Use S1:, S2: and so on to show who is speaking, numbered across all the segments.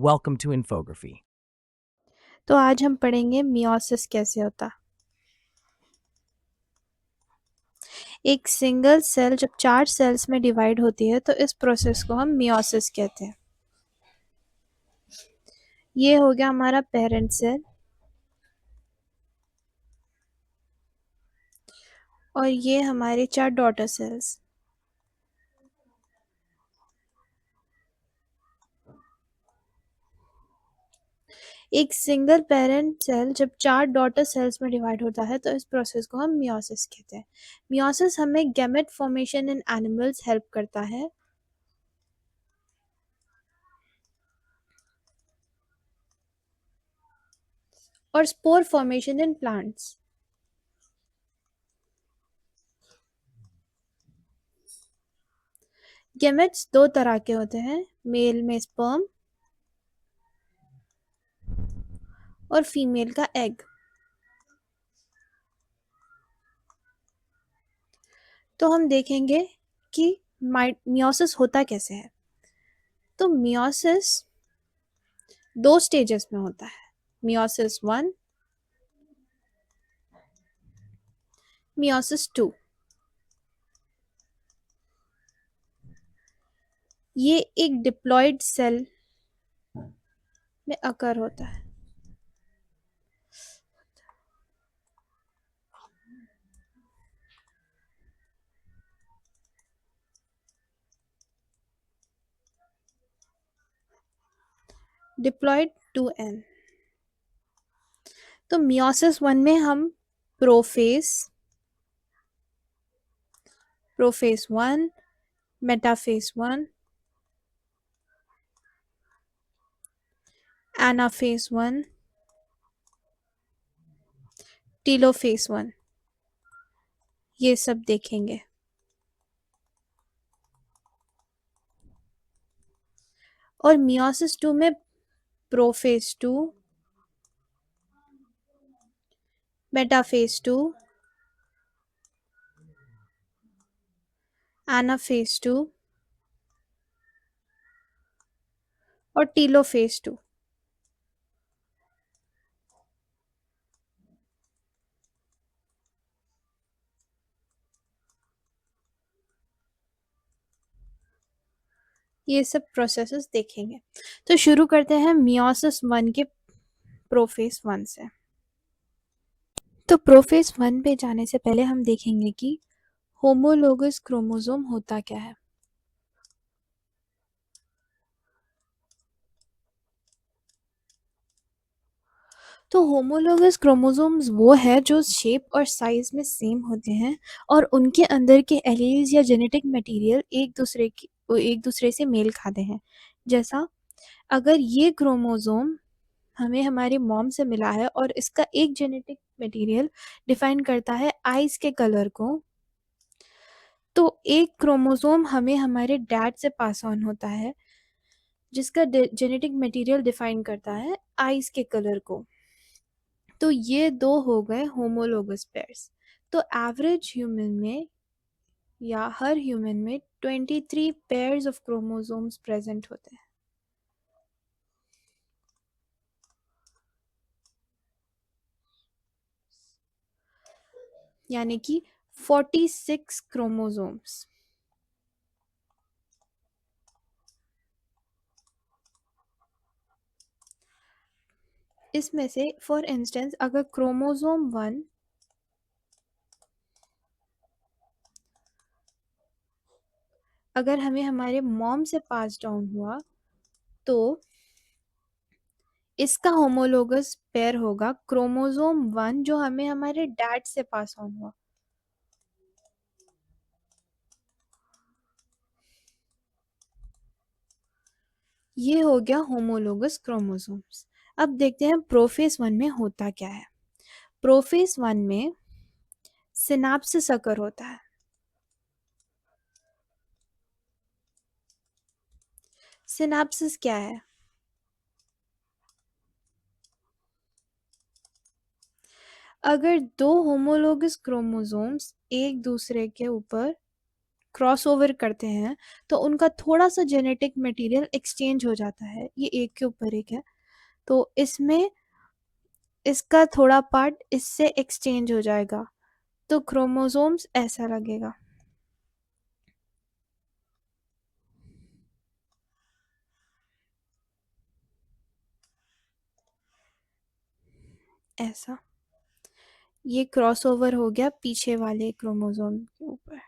S1: Welcome to Infography.
S2: तो आज हम पढ़ेंगे मियोसिस कैसे होता। एक सिंगल सेल जब 4 सेल्स में डिवाइड होती है तो इस प्रोसेस को हम मियोसिस कहते हैं। ये हो गया हमारा पेरेंट सेल और ये हमारे 4 डॉटर सेल्स। एक सिंगल पेरेंट सेल जब 4 डॉटर सेल्स में डिवाइड होता है तो इस प्रोसेस को हम मियोसिस कहते हैं। मियोसिस हमें गैमेट फॉर्मेशन इन एनिमल्स हेल्प करता है और spore formation in plants. Gametes 2 तरह के होते हैं, मेल में स्पर्म और फीमेल का एग। तो हम देखेंगे कि मियोसिस होता कैसे है। तो मियोसिस 2 स्टेजेस में होता है, मियोसिस 1, मियोसिस 2। ये एक डिप्लॉयड सेल में अकर होता है। Diploid 2n। तो मियोसिस 1 में हम profess, profess 1, metaphase 1, anaphase 1, telophase 1 ये सब देखेंगे। और मियोसिस 2 में प्रोफेस 2, मेटाफेस 2, एनाफेस 2 और टीलोफेस 2। ये सब प्रोसेसेस देखेंगे। तो शुरू करते हैं मियोसिस 1 के प्रोफेस 1 से। तो प्रोफेस 1 पे जाने से पहले हम देखेंगे कि होमोलोगस क्रोमोसोम होता क्या है। तो होमोलोगस क्रोमोसोम्स वो है जो शेप और साइज में सेम होते हैं और उनके अंदर के एलील्स या जेनेटिक मटेरियल एक दूसरे से मेल खाते हैं। जैसा अगर ये क्रोमोसोम हमें हमारी मॉम से मिला है और इसका एक जेनेटिक मटेरियल डिफाइन करता है आइज के कलर को, तो एक क्रोमोसोम हमें हमारे डैड से पास ऑन होता है जिसका जेनेटिक मटेरियल डिफाइन करता है आइज के कलर को। तो ये 2 हो गए होमोलोगस पेयर्स। तो एवरेज ह्यूमन में या हर ह्यूमन में 23 पेयर्स ऑफ क्रोमोसोम्स प्रेजेंट होते हैं। यानी कि 46 क्रोमोसोम्स। इसमें से फॉर इंस्टेंस अगर क्रोमोसोम 1 अगर हमें हमारे मॉम से पास डाउन हुआ तो इसका होमोलोगस पेयर होगा क्रोमोसोम 1 जो हमें हमारे डैड से पास ऑन हुआ। ये हो गया होमोलोगस क्रोमोसोम्स। अब देखते हैं प्रोफेस 1 में होता क्या है। प्रोफेस 1 में सिनेप्सिस अकर होता है। सिनेप्सिस क्या है? अगर 2 होमोलोगस क्रोमोसोम्स एक दूसरे के ऊपर क्रॉसओवर करते हैं तो उनका थोड़ा-सा जेनेटिक मटेरियल एक्सचेंज हो जाता है। ये एक के ऊपर एक है। तो इसमें इसका थोड़ा पार्ट इससे एक्सचेंज हो जाएगा। तो क्रोमोसोम्स ऐसा लगेगा। ऐसा। ये क्रॉसओवर हो गया पीछे वाले क्रोमोसोम के ऊपर।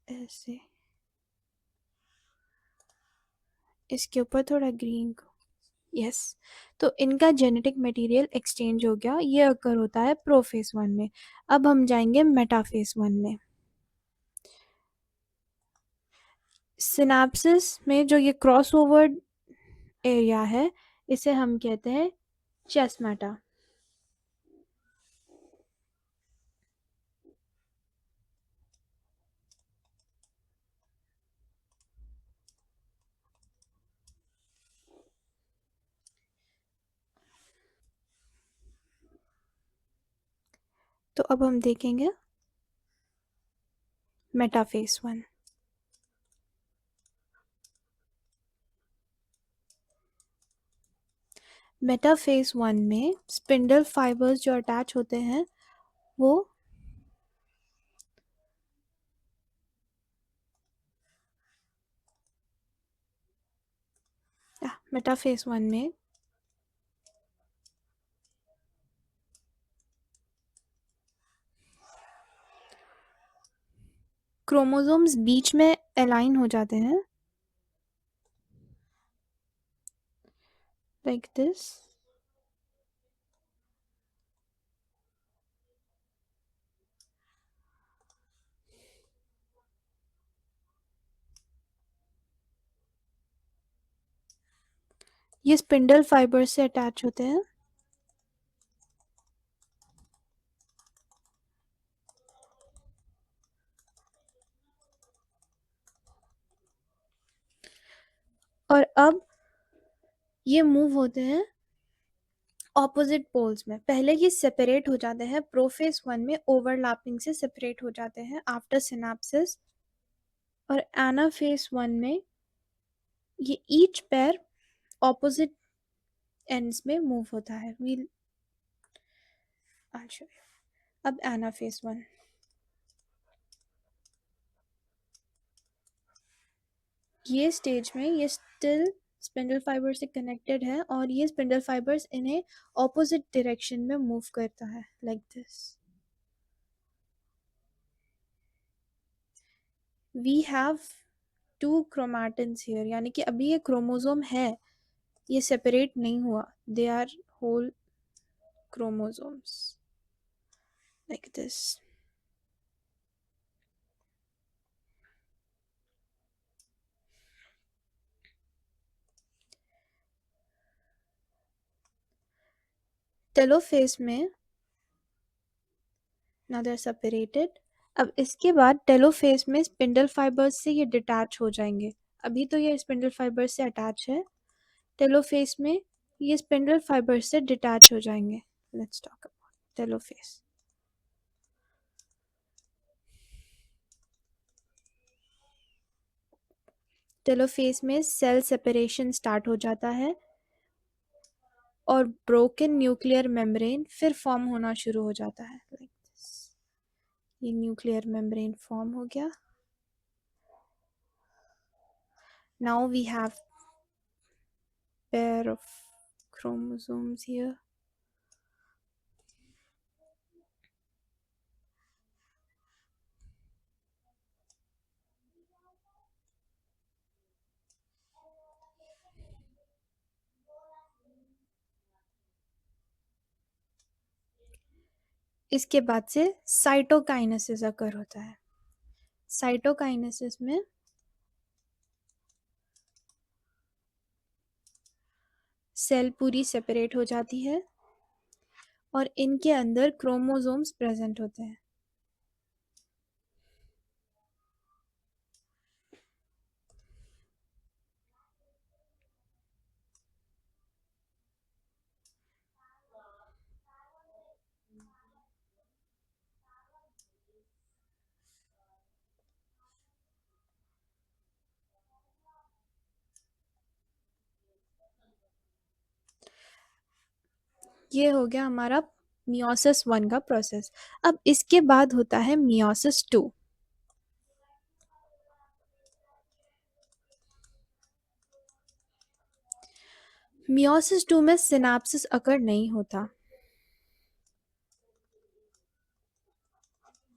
S2: ऐसे। इसके ऊपर थोड़ा ग्रीन। यस। तो इनका जेनेटिक मटेरियल एक्सचेंज हो गया। ये अकर होता है प्रोफेज 1 में। अब हम जाएंगे मेटाफेज 1 में। सिनेप्सिस में जो ये क्रॉसओवर एरिया है इसे हम कहते हैं चेस्मेटा। तो अब हम देखेंगे मेटाफेज 1। मेटाफेज 1 में स्पिंडल फाइबर्स जो अटैच होते हैं वो मेटाफेज 1 में क्रोमोसोम्स बीच में अलाइन हो जाते हैं लाइक दिस। ये स्पिंडल फाइबर से अटैच होते हैं। और अब ये मूव होते हैं ऑपोजिट पोल्स में। पहले ये सेपरेट हो जाते हैं प्रोफेज 1 में, ओवरलैपिंग से सेपरेट हो जाते हैं आफ्टर सिनेप्सिस। और एनाफेज 1 में ये ईच पेयर ऑपोजिट एंड्स में मूव होता है। वील अच्छा। अब एनाफेज 1। ये स्टेज में ये स्टिल स्पिंडल फाइबर से कनेक्टेड है और ये स्पिंडल फाइबर्स इन्हें ऑपोजिट डायरेक्शन में मूव करता है like this. We have two chromatins here, यानी कि अभी ये क्रोमोसोम है, ये सेपरेट नहीं हुआ। They are whole chromosomes like this. Telophase में now they're separated। अब इसके बाद टेलोफेज में स्पिंडल फाइबर्स से ये डिटैच हो जाएंगे। अभी तो ये स्पिंडल फाइबर से अटैच है। टेलोफेज में ये स्पिंडल फाइबर से डिटैच हो जाएंगे। Let's talk about telophase. Telophase में सेल सेपरेशन स्टार्ट हो जाता है और ब्रोकन न्यूक्लियर मेम्ब्रेन फिर फॉर्म होना शुरू हो जाता है लाइक दिस। ये न्यूक्लियर मेम्ब्रेन फॉर्म हो गया। Now we have pair of chromosomes here। इसके बाद से साइटोकाइनेसिस अकर होता है। साइटोकाइनेसिस में सेल पूरी सेपरेट हो जाती है और इनके अंदर क्रोमोसोम्स प्रेजेंट होते हैं। ये हो गया हमारा मियोसिस 1 का प्रोसेस। अब इसके बाद होता है मियोसिस 2। मियोसिस 2 में सिनेप्सिस अकर नहीं होता,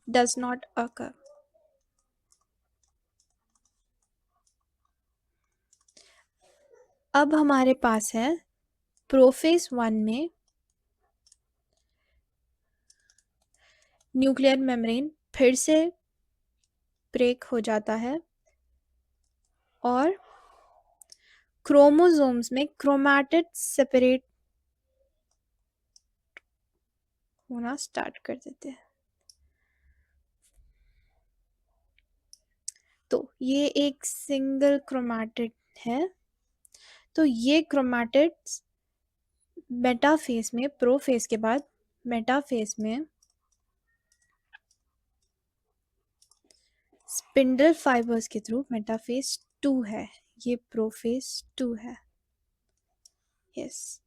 S2: डज नॉट अकर। अब हमारे पास है प्रोफेज 1 में न्यूक्लियर मेम्ब्रेन फिर से ब्रेक हो जाता है और क्रोमोसोम्स में क्रोमैटिड सेपरेट होना स्टार्ट कर देते हैं। तो ये एक सिंगल क्रोमैटिड है। तो ये क्रोमैटिड्स मेटाफेज में, प्रोफेज के बाद मेटाफेज में स्पिंडल फाइबर्स के थ्रू, मेटाफेज 2 है, ये प्रोफेज 2 है। यस,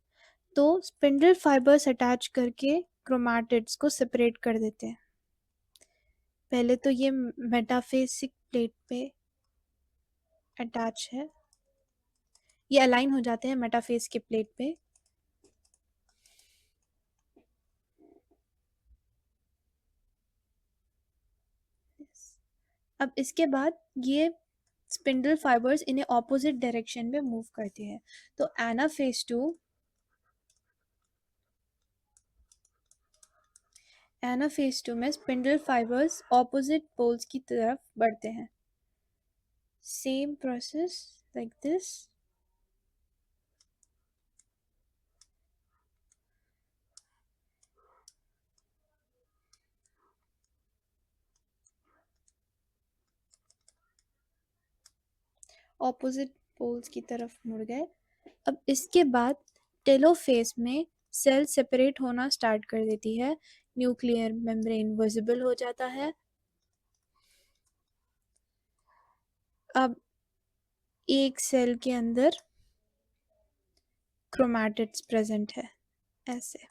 S2: तो स्पिंडल फाइबर्स अटैच करके क्रोमैटिड्स को सेपरेट कर देते हैं। पहले तो ये मेटाफेसिक प्लेट पे अटैच है, ये अलाइन हो जाते हैं मेटाफेज के प्लेट पे। अब इसके बाद ये स्पिंडल फाइबर्स इन्हें ऑपोजिट डायरेक्शन में मूव करती है। तो एनाफेज 2 में स्पिंडल फाइबर्स ऑपोजिट पोल्स की तरफ बढ़ते हैं। Same process like this. Opposite poles की तरफ मुड़ गए। अब इसके बाद टेलोफेज में सेल सेपरेट होना स्टार्ट कर देती है, न्यूक्लियर मेम्ब्रेन विजिबल हो जाता है। अब एक सेल के अंदर क्रोमैटिड्स प्रेजेंट है, ऐसे।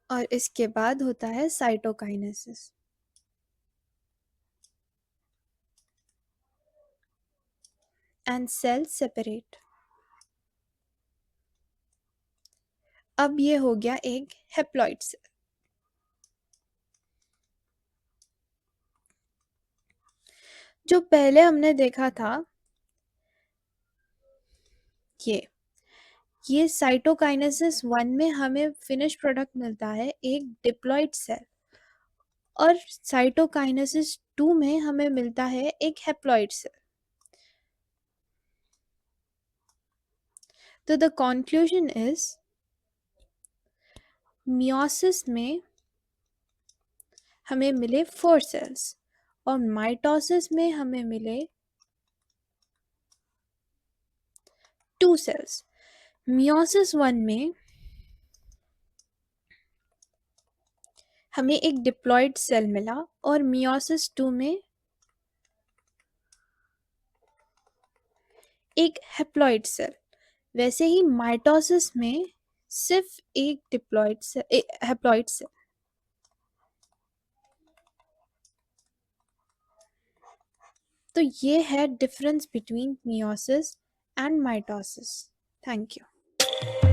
S2: और इसके बाद होता है साइटोकाइनेसिस। And cell separate. अब ये हो गया एक हेप्लॉइड सेल। जो पहले हमने देखा था, ये साइटोकाइनेसिस 1 में हमें फिनिश प्रोडक्ट मिलता है एक डिप्लॉइड सेल, और साइटोकाइनेसिस 2 में हमें मिलता है एक हेप्लॉइड सेल। तो द कंक्लूजन इज, मियोसिस में हमें मिले 4 सेल्स और माइटोसिस में हमें मिले 2 सेल्स। मियोसिस 1 में हमें एक डिप्लॉइड सेल मिला और मियोसिस 2 में एक हेप्लॉइड सेल। वैसे ही माइटोसिस में सिर्फ एक डिप्लॉइड सेल, हेप्लॉइड सेल। तो ये है difference between meiosis and mitosis. Thank you.